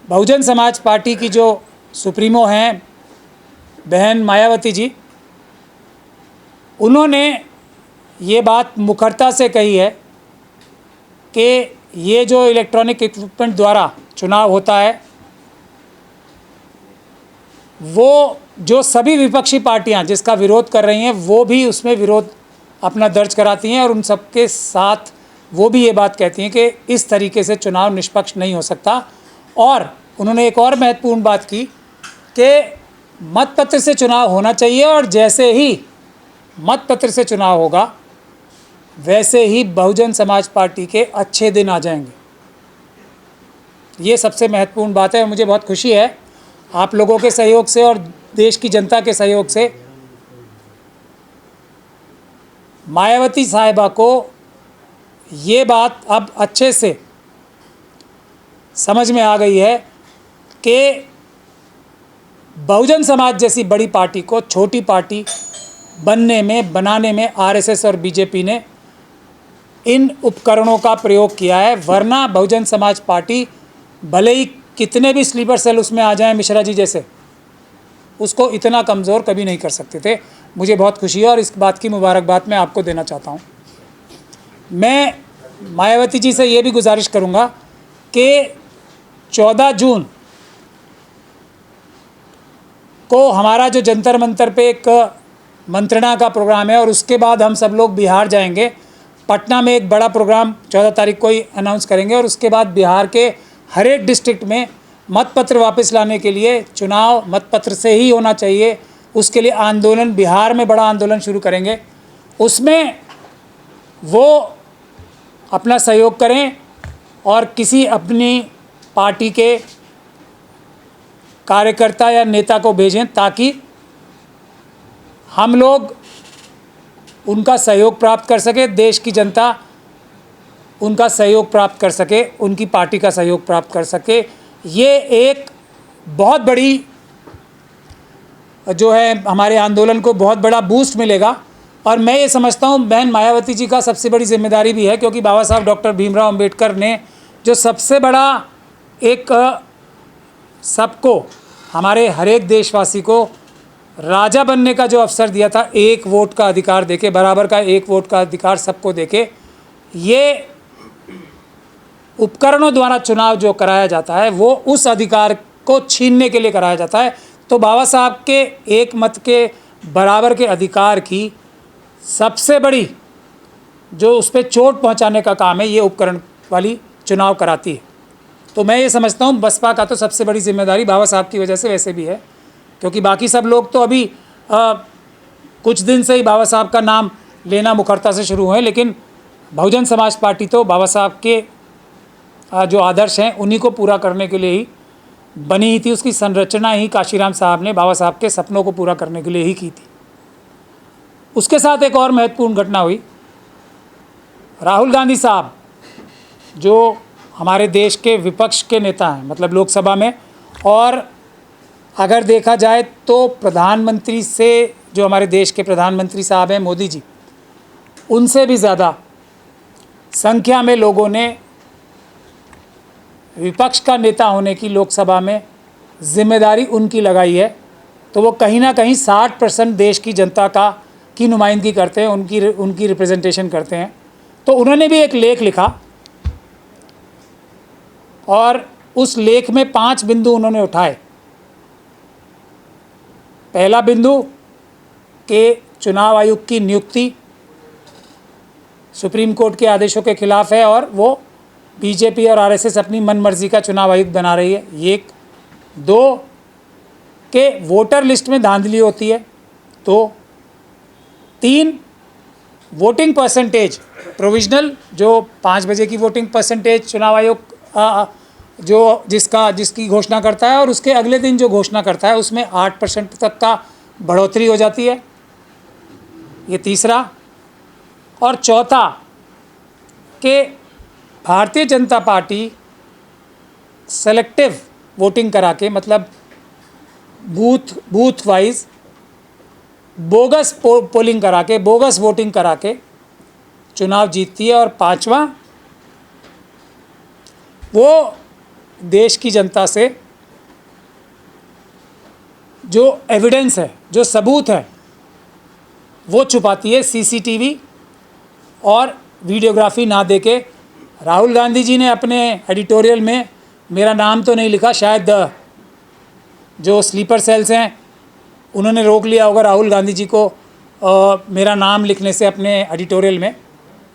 Bahujan Samaj party की जो supremo हैं बहन मायावती जी, उन्होंने ये बात मुखरता से कही है कि ये जो इलेक्ट्रॉनिक इक्विपमेंट द्वारा चुनाव होता है वो जो सभी विपक्षी पार्टियां जिसका विरोध कर रही हैं वो भी उसमें विरोध अपना दर्ज कराती हैं और उन सबके साथ वो भी ये बात कहती हैं कि इस तरीके से चुनाव निष्पक्ष नहीं हो सकता। और उन्होंने एक और महत्वपूर्ण बात की कि मतपत्र से चुनाव होना चाहिए और जैसे ही मतपत्र से चुनाव होगा वैसे ही बहुजन समाज पार्टी के अच्छे दिन आ जाएंगे। ये सबसे महत्वपूर्ण बात है और मुझे बहुत खुशी है आप लोगों के सहयोग से और देश की जनता के सहयोग से मायावती साहिबा को ये बात अब अच्छे से समझ में आ गई है कि बहुजन समाज जैसी बड़ी पार्टी को छोटी पार्टी बनाने में आरएसएस और बीजेपी ने इन उपकरणों का प्रयोग किया है। वरना बहुजन समाज पार्टी भले ही कितने भी स्लीपर सेल उसमें आ जाएं मिश्रा जी जैसे, उसको इतना कमज़ोर कभी नहीं कर सकते थे। मुझे बहुत खुशी है और इस बात की मुबारकबाद मैं आपको देना चाहता हूँ। मैं मायावती जी से ये भी गुजारिश करूँगा कि 14 जून को हमारा जो जंतर मंतर पे एक मंत्रणा का प्रोग्राम है और उसके बाद हम सब लोग बिहार जाएंगे। पटना में एक बड़ा प्रोग्राम 14 तारीख को ही अनाउंस करेंगे और उसके बाद बिहार के हर एक डिस्ट्रिक्ट में मतपत्र वापस लाने के लिए चुनाव मतपत्र से ही होना चाहिए, उसके लिए आंदोलन, बिहार में बड़ा आंदोलन शुरू करेंगे। उसमें वो अपना सहयोग करें और किसी अपनी पार्टी के कार्यकर्ता या नेता को भेजें ताकि हम लोग उनका सहयोग प्राप्त कर सके, देश की जनता उनका सहयोग प्राप्त कर सके, उनकी पार्टी का सहयोग प्राप्त कर सके। ये एक बहुत बड़ी जो है हमारे आंदोलन को बहुत बड़ा बूस्ट मिलेगा। और मैं ये समझता हूँ बहन मायावती जी का सबसे बड़ी जिम्मेदारी भी है, क्योंकि बाबा साहब डॉक्टर भीमराव अंबेडकर ने जो सबसे बड़ा एक सबको, हमारे हर एक देशवासी को राजा बनने का जो अवसर दिया था, एक वोट का अधिकार देके, बराबर का एक वोट का अधिकार सबको देके, ये उपकरणों द्वारा चुनाव जो कराया जाता है वो उस अधिकार को छीनने के लिए कराया जाता है। तो बाबा साहब के एक मत के बराबर के अधिकार की सबसे बड़ी जो उस पर चोट पहुंचाने का काम है ये उपकरण वाली चुनाव कराती है। तो मैं ये समझता हूँ बसपा का तो सबसे बड़ी जिम्मेदारी बाबा साहब की वजह से वैसे भी है, क्योंकि बाकी सब लोग तो अभी कुछ दिन से ही बाबा साहब का नाम लेना मुखरता से शुरू हुए, लेकिन बहुजन समाज पार्टी तो बाबा साहब के जो आदर्श हैं उन्हीं को पूरा करने के लिए ही बनी ही थी। उसकी संरचना ही काशीराम साहब ने बाबा साहब के सपनों को पूरा करने के लिए ही की थी। उसके साथ एक और महत्वपूर्ण घटना हुई। राहुल गांधी साहब जो हमारे देश के विपक्ष के नेता हैं, मतलब लोकसभा में, और अगर देखा जाए तो प्रधानमंत्री से, जो हमारे देश के प्रधानमंत्री साहब हैं मोदी जी, उनसे भी ज़्यादा संख्या में लोगों ने विपक्ष का नेता होने की लोकसभा में जिम्मेदारी उनकी लगाई है। तो वो कहीं ना कहीं 60% देश की जनता की नुमाइंदगी करते हैं, उनकी रिप्रेजेंटेशन करते हैं। तो उन्होंने भी एक लेख लिखा और उस लेख में 5 बिंदु उन्होंने उठाए। पहला बिंदु कि चुनाव आयोग की नियुक्ति सुप्रीम कोर्ट के आदेशों के खिलाफ है और वो बीजेपी और आरएसएस अपनी मनमर्जी का चुनाव आयुक्त बना रही है, ये एक। 2 के वोटर लिस्ट में धांधली होती है। 2, 3 वोटिंग परसेंटेज प्रोविजनल, जो 5 बजे की वोटिंग परसेंटेज चुनाव आयोग जिसकी घोषणा करता है और उसके अगले दिन जो घोषणा करता है उसमें 8% तक का बढ़ोतरी हो जाती है, ये तीसरा। और चौथा कि Bharatiya Janata party selective voting करा के, मतलब बूथ वाइज बोगस पोलिंग करा के, बोगस वोटिंग करा के चुनाव जीतती है। और 5वां, वो देश की जनता से जो एविडेंस है, जो सबूत है, वो छुपाती है सीसीटीवी और वीडियोग्राफी ना देके। राहुल गांधी जी ने अपने एडिटोरियल में मेरा नाम तो नहीं लिखा, शायद जो स्लीपर सेल्स हैं उन्होंने रोक लिया होगा राहुल गांधी जी को मेरा नाम लिखने से अपने एडिटोरियल में,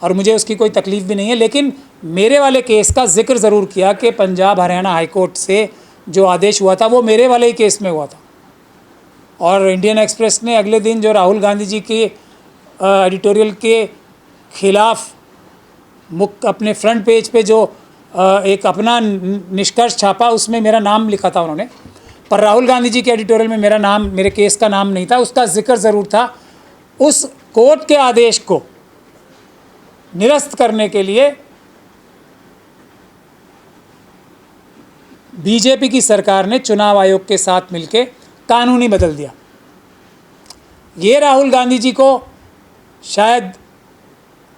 और मुझे उसकी कोई तकलीफ़ भी नहीं है। लेकिन मेरे वाले केस का जिक्र ज़रूर किया कि पंजाब हरियाणा हाई कोर्ट से जो आदेश हुआ था वो मेरे वाले ही केस में हुआ था। और इंडियन एक्सप्रेस ने अगले दिन जो राहुल गांधी जी के एडिटोरियल के ख़िलाफ़ अपने फ्रंट पेज पे जो एक अपना निष्कर्ष छापा, उसमें मेरा नाम लिखा था उन्होंने, पर राहुल गांधी जी के एडिटोरियल में मेरा नाम, मेरे केस का नाम नहीं था। उसका जिक्र ज़रूर था। उस कोर्ट के आदेश को निरस्त करने के लिए बीजेपी की सरकार ने चुनाव आयोग के साथ मिलकर कानूनी बदल दिया। ये राहुल गांधी जी को शायद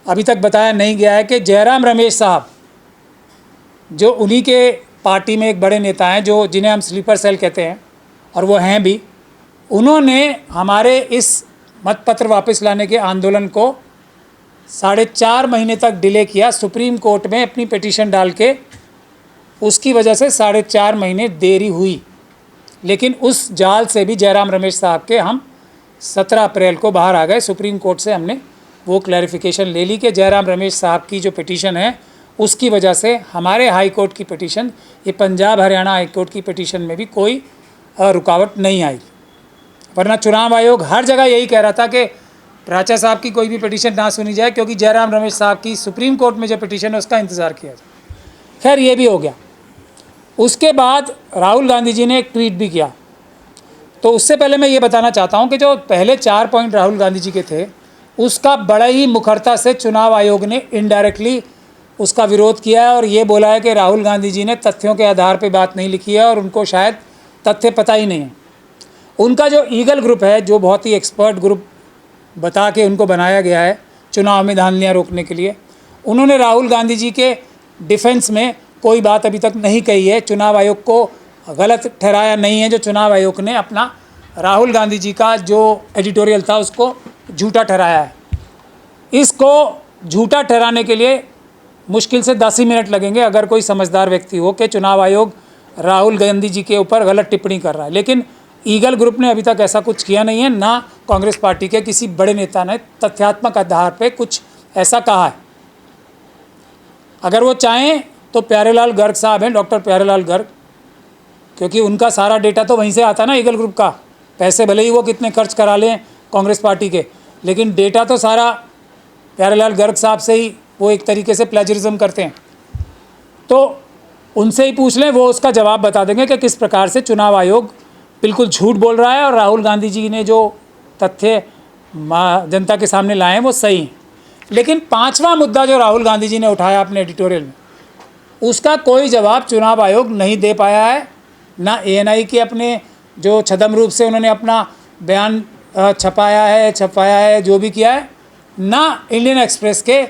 अभी तक बताया नहीं गया है कि जयराम रमेश साहब, जो उन्हीं के पार्टी में एक बड़े नेता हैं, जो जिन्हें हम स्लीपर सेल कहते हैं और वो हैं भी, उन्होंने हमारे इस मतपत्र वापस लाने के आंदोलन को 4.5 महीने तक डिले किया। सुप्रीम कोर्ट में अपनी पिटीशन डाल के उसकी वजह से 4.5 महीने देरी हुई। लेकिन उस जाल से भी जयराम रमेश साहब के हम 17 अप्रैल को बाहर आ गए। सुप्रीम कोर्ट से हमने वो क्लैरिफिकेशन ले ली कि जयराम रमेश साहब की जो पिटीशन है उसकी वजह से हमारे हाई कोर्ट की पिटीशन, ये पंजाब हरियाणा हाई कोर्ट की पिटीशन में भी कोई रुकावट नहीं आई। वरना चुनाव आयोग हर जगह यही कह रहा था कि प्राचा साहब की कोई भी पिटीशन ना सुनी जाए, क्योंकि जयराम रमेश साहब की सुप्रीम कोर्ट में जो पिटीशन है उसका इंतज़ार किया जाए। खैर, ये भी हो गया। उसके बाद राहुल गांधी जी ने एक ट्वीट भी किया। तो उससे पहले मैं ये बताना चाहता हूँ कि जो पहले 4 पॉइंट राहुल गांधी जी के थे, उसका बड़ा ही मुखरता से चुनाव आयोग ने इनडायरेक्टली उसका विरोध किया है और ये बोला है कि राहुल गांधी जी ने तथ्यों के आधार पर बात नहीं लिखी है और उनको शायद तथ्य पता ही नहीं है। उनका जो ईगल ग्रुप है, जो बहुत ही एक्सपर्ट ग्रुप बता के उनको बनाया गया है चुनाव में धांधलियाँ रोकने के लिए, उन्होंने राहुल गांधी जी के डिफेंस में कोई बात अभी तक नहीं कही है। चुनाव आयोग को गलत ठहराया नहीं है। जो चुनाव आयोग ने अपना राहुल गांधी जी का जो एडिटोरियल था उसको झूठा ठहराया है। इसको झूठा ठहराने के लिए मुश्किल से 10 ही मिनट लगेंगे अगर कोई समझदार व्यक्ति हो कि चुनाव आयोग राहुल गांधी जी के ऊपर गलत टिप्पणी कर रहा है। लेकिन ईगल ग्रुप ने अभी तक ऐसा कुछ किया नहीं है, ना कांग्रेस पार्टी के किसी बड़े नेता ने तथ्यात्मक आधार पे कुछ ऐसा कहा है। अगर वो चाहें तो प्यारेलाल गर्ग साहब हैं, डॉक्टर प्यारेलाल गर्ग, क्योंकि उनका सारा डेटा तो वहीं से आता है ना, ईगल ग्रुप का। पैसे भले ही वो कितने खर्च करा लें कांग्रेस पार्टी के, लेकिन डेटा तो सारा प्यारेलाल गर्ग साहब से ही वो एक तरीके से प्लेजरिज्म करते हैं। तो उनसे ही पूछ लें, वो उसका जवाब बता देंगे कि किस प्रकार से चुनाव आयोग बिल्कुल झूठ बोल रहा है और राहुल गांधी जी ने जो तथ्य जनता के सामने लाए हैं वो सही हैं। लेकिन 5वां मुद्दा जो राहुल गांधी जी ने उठाया अपने एडिटोरियल में, उसका कोई जवाब चुनाव आयोग नहीं दे पाया है। ना ANI के अपने जो छद्म रूप से उन्होंने अपना बयान छपाया है, जो भी किया है, ना इंडियन एक्सप्रेस के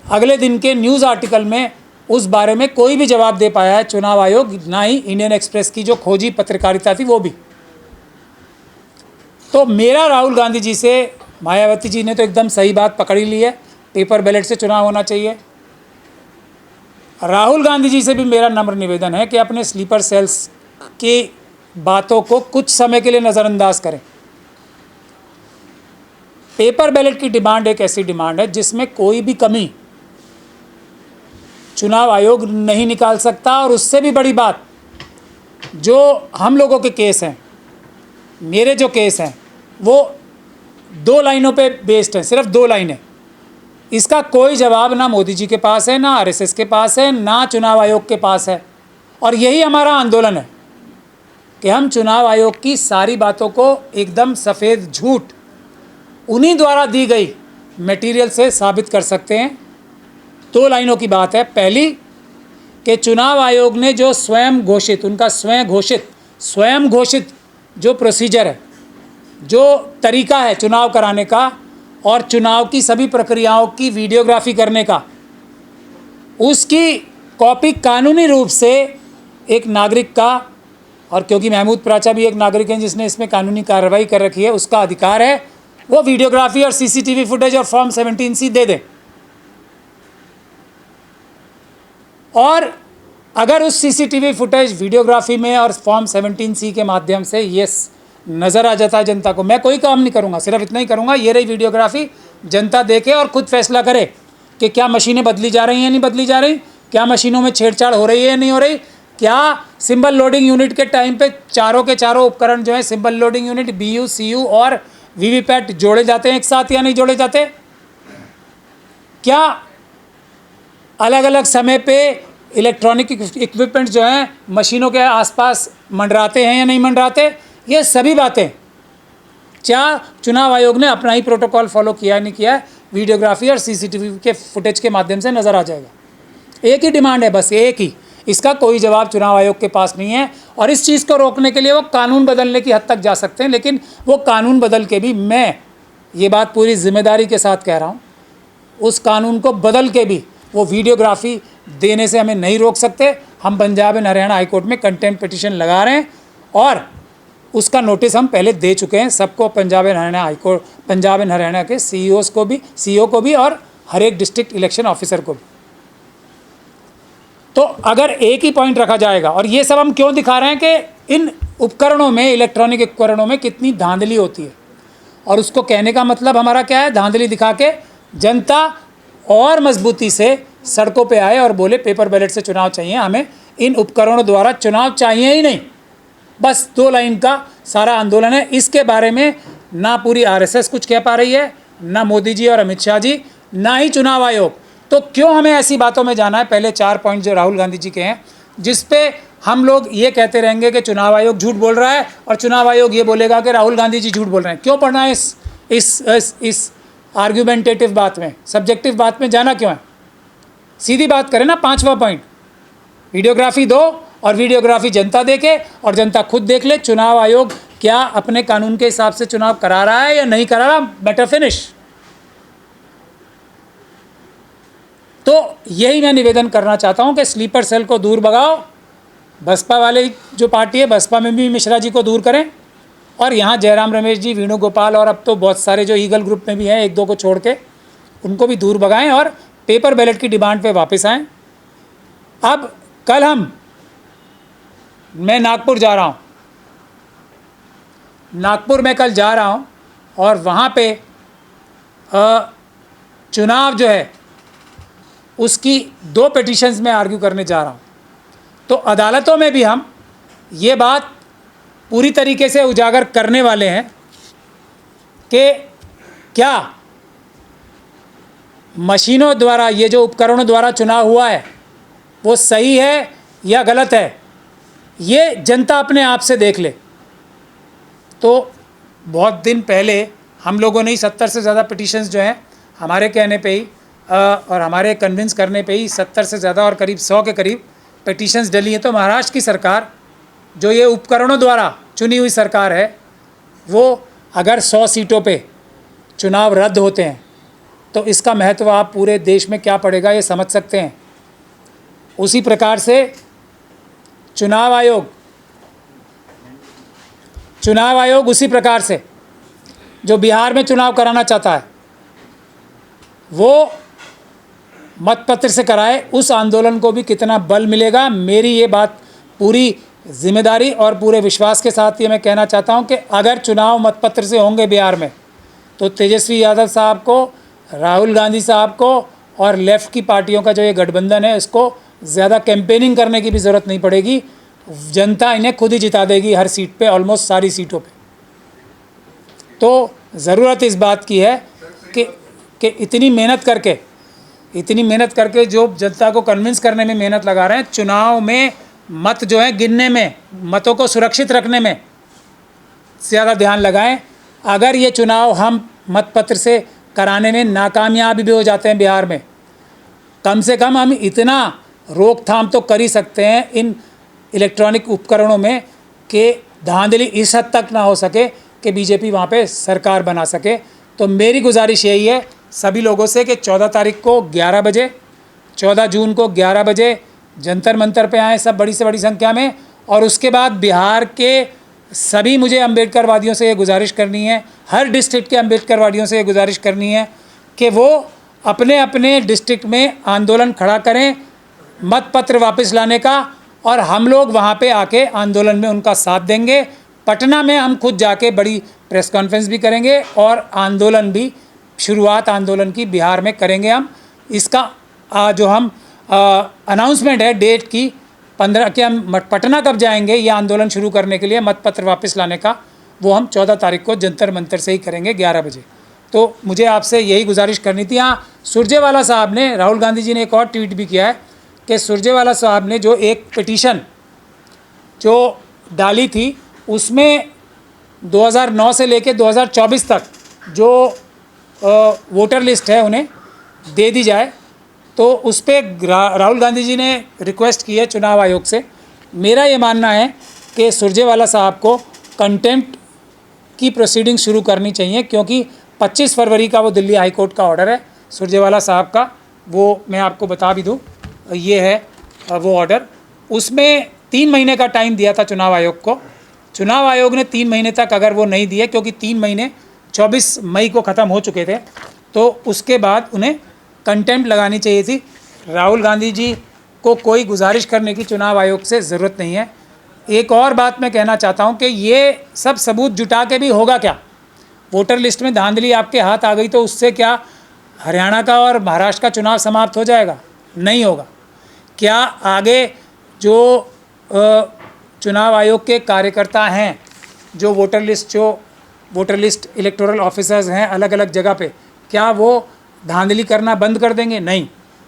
अगले दिन के न्यूज़ आर्टिकल में उस बारे में कोई भी जवाब दे पाया है चुनाव आयोग, ना ही इंडियन एक्सप्रेस की जो खोजी पत्रकारिता थी वो भी। तो मेरा राहुल गांधी जी से, मायावती जी ने तो एकदम सही बात पकड़ी ली है, पेपर बैलेट से चुनाव होना चाहिए। राहुल गांधी जी से भी मेरा नम्र निवेदन है कि अपने स्लीपर सेल्स की बातों को कुछ समय के लिए नज़रअंदाज करें। पेपर बैलेट की डिमांड एक ऐसी डिमांड है जिसमें कोई भी कमी चुनाव आयोग नहीं निकाल सकता। और उससे भी बड़ी बात, जो हम लोगों के केस हैं, मेरे जो केस हैं, वो 2 लाइनों पे बेस्ड हैं, सिर्फ 2 लाइनें। इसका कोई जवाब ना मोदी जी के पास है, ना RSS के पास है, ना चुनाव आयोग के पास है। और यही हमारा आंदोलन है कि हम चुनाव आयोग की सारी बातों को एकदम सफ़ेद झूठ उन्हीं द्वारा दी गई मटेरियल से साबित कर सकते हैं। 2 लाइनों की बात है। पहली, कि चुनाव आयोग ने जो स्वयं घोषित, उनका स्वयं घोषित जो प्रोसीजर है, जो तरीका है चुनाव कराने का और चुनाव की सभी प्रक्रियाओं की वीडियोग्राफी करने का, उसकी कॉपी कानूनी रूप से एक नागरिक का, और क्योंकि महमूद प्राचा भी एक नागरिक हैं जिसने इसमें कानूनी कार्रवाई कर रखी है, उसका अधिकार है वो वीडियोग्राफी और सीसीटीवी फुटेज और फॉर्म 17C दे दें। और अगर उस सीसीटीवी फुटेज वीडियोग्राफी में और फॉर्म 17C के माध्यम से ये नज़र आ जाता है जनता को, मैं कोई काम नहीं करूँगा, सिर्फ इतना ही करूँगा, ये रही वीडियोग्राफी, जनता देखे और ख़ुद फैसला करे कि क्या मशीनें बदली जा रही हैं नहीं बदली जा रही, क्या मशीनों में छेड़छाड़ हो रही है या नहीं हो रही, क्या सिंबल लोडिंग यूनिट के टाइम पे चारों के चारों उपकरण जो है symbol loading unit, BU, CU और वीवीपैट जोड़े जाते हैं एक साथ या नहीं जोड़े जाते, क्या अलग अलग समय पे इलेक्ट्रॉनिक इक्विपमेंट जो हैं मशीनों के आसपास मंडराते हैं या नहीं मंडराते, ये सभी बातें क्या चुनाव आयोग ने अपना ही प्रोटोकॉल फॉलो किया नहीं किया है, वीडियोग्राफी और सीसीटीवी के फुटेज के माध्यम से नज़र आ जाएगा। एक ही डिमांड है, बस एक ही, इसका कोई जवाब चुनाव आयोग के पास नहीं है। और इस चीज़ को रोकने के लिए वो कानून बदलने की हद तक जा सकते हैं, लेकिन वो कानून बदल के भी, मैं ये बात पूरी जिम्मेदारी के साथ कह रहा हूँ, उस कानून को बदल के भी वो वीडियोग्राफी देने से हमें नहीं रोक सकते। हम Punjab and Haryana high court में कंटेम्प्ट पिटीशन लगा रहे हैं और उसका नोटिस हम पहले दे चुके हैं सबको, Punjab and Haryana high court, Punjab and Haryana के CEOs को भी, CEO को भी और हर एक डिस्ट्रिक्ट इलेक्शन ऑफिसर को भी। तो अगर एक ही पॉइंट रखा जाएगा, और ये सब हम क्यों दिखा रहे हैं कि इन उपकरणों में, इलेक्ट्रॉनिक उपकरणों में कितनी धांधली होती है, और उसको कहने का मतलब हमारा क्या है, धांधली दिखा के जनता और मजबूती से सड़कों पे आए और बोले पेपर बैलेट से चुनाव चाहिए, हमें इन उपकरणों द्वारा चुनाव चाहिए ही नहीं। बस 2 लाइन का सारा आंदोलन है। इसके बारे में ना पूरी RSS कुछ कह पा रही है, ना मोदी जी और अमित शाह जी, ना ही चुनाव आयोग। तो क्यों हमें ऐसी बातों में जाना है। पहले 4 पॉइंट जो राहुल गांधी जी के हैं, जिस पे हम लोग ये कहते रहेंगे कि चुनाव आयोग झूठ बोल रहा है और चुनाव आयोग ये बोलेगा कि राहुल गांधी जी झूठ बोल रहे हैं। क्यों पढ़ना है इस आर्ग्यूमेंटेटिव बात में, सब्जेक्टिव बात में जाना क्यों है। सीधी बात करें ना, 5वां पॉइंट, वीडियोग्राफी दो और वीडियोग्राफी जनता देखे और जनता खुद देख ले चुनाव आयोग क्या अपने कानून के हिसाब से चुनाव करा रहा है या नहीं करा रहा, मैटर फिनिश। तो यही मैं निवेदन करना चाहता हूं कि स्लीपर सेल को दूर भगाओ, बसपा वाले जो पार्टी है बसपा में भी मिश्रा जी को दूर करें, और यहाँ जयराम रमेश जी, वेणुगोपाल और अब तो बहुत सारे जो ईगल ग्रुप में भी हैं 1-2 को छोड़ के, उनको भी दूर भगाएं और पेपर बैलेट की डिमांड पे वापस आएं। अब कल मैं नागपुर जा रहा हूँ, नागपुर में कल जा रहा हूँ और वहाँ पे चुनाव जो है उसकी 2 पिटीशंस में आर्ग्यू करने जा रहा हूँ। तो अदालतों में भी हम ये बात पूरी तरीके से उजागर करने वाले हैं कि क्या मशीनों द्वारा, ये जो उपकरणों द्वारा चुनाव हुआ है वो सही है या गलत है, ये जनता अपने आप से देख ले। तो बहुत दिन पहले हम लोगों ने ही 70 से ज़्यादा पिटीशंस जो हैं हमारे कहने पे ही और हमारे कन्विंस करने पे ही 70 से ज़्यादा और करीब 100 के करीब पिटीशंस डली हैं। तो महाराष्ट्र की सरकार, जो ये उपकरणों द्वारा चुनी हुई सरकार है, वो अगर 100 सीटों पे चुनाव रद्द होते हैं तो इसका महत्व आप पूरे देश में क्या पड़ेगा ये समझ सकते हैं। उसी प्रकार से चुनाव आयोग उसी प्रकार से जो बिहार में चुनाव कराना चाहता है वो मतपत्र से कराए, उस आंदोलन को भी कितना बल मिलेगा। मेरी ये बात पूरी जिम्मेदारी और पूरे विश्वास के साथ ये मैं कहना चाहता हूँ कि अगर चुनाव मतपत्र से होंगे बिहार में तो तेजस्वी यादव साहब को, राहुल गांधी साहब को और लेफ़्ट की पार्टियों का जो ये गठबंधन है इसको ज़्यादा कैंपेनिंग करने की भी ज़रूरत नहीं पड़ेगी। जनता इन्हें खुद ही जिता देगी हर सीट पे, ऑलमोस्ट सारी सीटों पे। तो ज़रूरत इस बात की है कि इतनी मेहनत करके जो जनता को कन्विंस करने में मेहनत लगा रहे हैं, चुनाव में मत जो है गिनने में, मतों को सुरक्षित रखने में ज़्यादा ध्यान लगाएं। अगर ये चुनाव हम मतपत्र से कराने में नाकामयाब भी हो जाते हैं बिहार में, कम से कम हम इतना रोकथाम तो कर ही सकते हैं इन इलेक्ट्रॉनिक उपकरणों में कि धांधली इस हद तक ना हो सके कि बीजेपी वहाँ पे सरकार बना सके। तो मेरी गुजारिश यही है सभी लोगों से कि 14 तारीख को 11 बजे, 14 जून को 11 बजे जंतर मंतर पे आएँ सब बड़ी से बड़ी संख्या में। और उसके बाद बिहार के सभी मुझे अम्बेडकरवादियों से ये गुजारिश करनी है, हर डिस्ट्रिक्ट के अम्बेडकरवादियों से ये गुजारिश करनी है कि वो अपने अपने डिस्ट्रिक्ट में आंदोलन खड़ा करें मत पत्र वापस लाने का, और हम लोग वहाँ पे आके आंदोलन में उनका साथ देंगे। पटना में हम खुद जाके बड़ी प्रेस कॉन्फ्रेंस भी करेंगे और आंदोलन भी, शुरुआत आंदोलन की बिहार में करेंगे हम। इसका जो हम अनाउंसमेंट है डेट की 15 के, हम पटना कब जाएंगे ये आंदोलन शुरू करने के लिए मतपत्र वापस लाने का, वो हम 14 तारीख को जंतर मंतर से ही करेंगे 11 बजे। तो मुझे आपसे यही गुजारिश करनी थी। हाँ, सुरजेवाला साहब ने, राहुल गांधी जी ने एक और ट्वीट भी किया है कि सुरजेवाला साहब ने जो एक पिटीशन जो डाली थी उसमें 2009 से लेकर 2024 तक जो वोटर लिस्ट है उन्हें दे दी जाए। तो उस पर राहुल गांधी जी ने रिक्वेस्ट की है चुनाव आयोग से। मेरा ये मानना है कि सुरजेवाला साहब को कंटेम्प्ट की प्रोसीडिंग शुरू करनी चाहिए, क्योंकि 25 फरवरी का वो दिल्ली हाई कोर्ट का ऑर्डर है सुरजेवाला साहब का, वो मैं आपको बता भी दूँ, ये है वो ऑर्डर। उसमें 3 महीने का टाइम दिया था चुनाव आयोग को। चुनाव आयोग ने 3 महीने तक अगर वो नहीं दिए, क्योंकि 3 महीने 24 मई को ख़त्म हो चुके थे, तो उसके बाद उन्हें कंटेम्प्ट लगानी चाहिए थी। राहुल गांधी जी को कोई गुजारिश करने की चुनाव आयोग से ज़रूरत नहीं है। एक और बात मैं कहना चाहता हूँ कि ये सब सबूत जुटा के भी होगा क्या? वोटर लिस्ट में धांधली आपके हाथ आ गई तो उससे क्या हरियाणा का और महाराष्ट्र का चुनाव समाप्त हो जाएगा? नहीं होगा। क्या आगे जो चुनाव आयोग के कार्यकर्ता हैं, जो वोटर लिस्ट इलेक्टोरल ऑफिसर्स हैं अलग अलग जगह पे, क्या वो धांधली करना बंद कर देंगे? नहीं।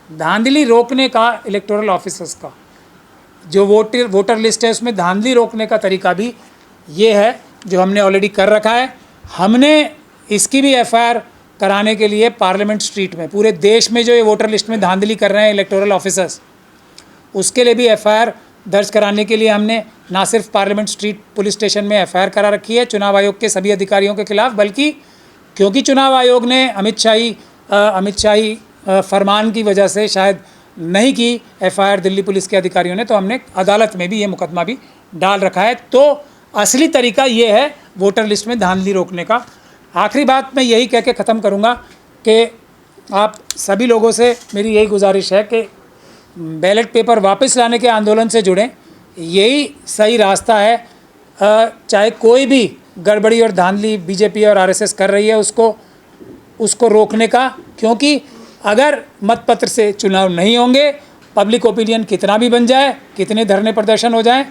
धांधली रोकने का इलेक्टोरल ऑफिसर्स का जो वोटर लिस्ट है उसमें धांधली रोकने का तरीका भी ये है जो हमने ऑलरेडी कर रखा है। हमने इसकी भी एफआईआर कराने के लिए पार्लियामेंट स्ट्रीट में, पूरे देश में जो ये वोटर लिस्ट में धांधली कर रहे हैं इलेक्टोरल ऑफिसर्स, उसके लिए भी एफआईआर दर्ज कराने के लिए हमने ना सिर्फ पार्लियामेंट स्ट्रीट पुलिस स्टेशन में एफआईआर करा रखी है चुनाव आयोग के सभी अधिकारियों के खिलाफ, बल्कि क्योंकि चुनाव आयोग ने अमित शाही फरमान की वजह से शायद नहीं की एफआईआर दिल्ली पुलिस के अधिकारियों ने, तो हमने अदालत में भी ये मुकदमा भी डाल रखा है। तो असली तरीका ये है वोटर लिस्ट में धांधली रोकने का। आखिरी बात मैं यही कह के ख़त्म करूँगा कि आप सभी लोगों से मेरी यही गुजारिश है कि बैलेट पेपर वापस लाने के आंदोलन से जुड़ें, यही सही रास्ता है। चाहे कोई भी गड़बड़ी और धांधली बीजेपी और आरएसएस कर रही है उसको रोकने का, क्योंकि अगर मतपत्र से चुनाव नहीं होंगे, पब्लिक ओपिनियन कितना भी बन जाए, कितने धरने प्रदर्शन हो जाएं,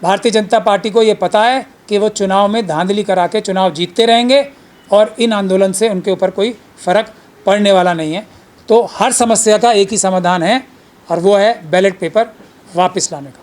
भारतीय जनता पार्टी को ये पता है कि वो चुनाव में धांधली करा के चुनाव जीतते रहेंगे और इन आंदोलन से उनके ऊपर कोई फ़र्क पड़ने वाला नहीं है। तो हर समस्या का एक ही समाधान है और वो है बैलेट पेपर वापस लाने का।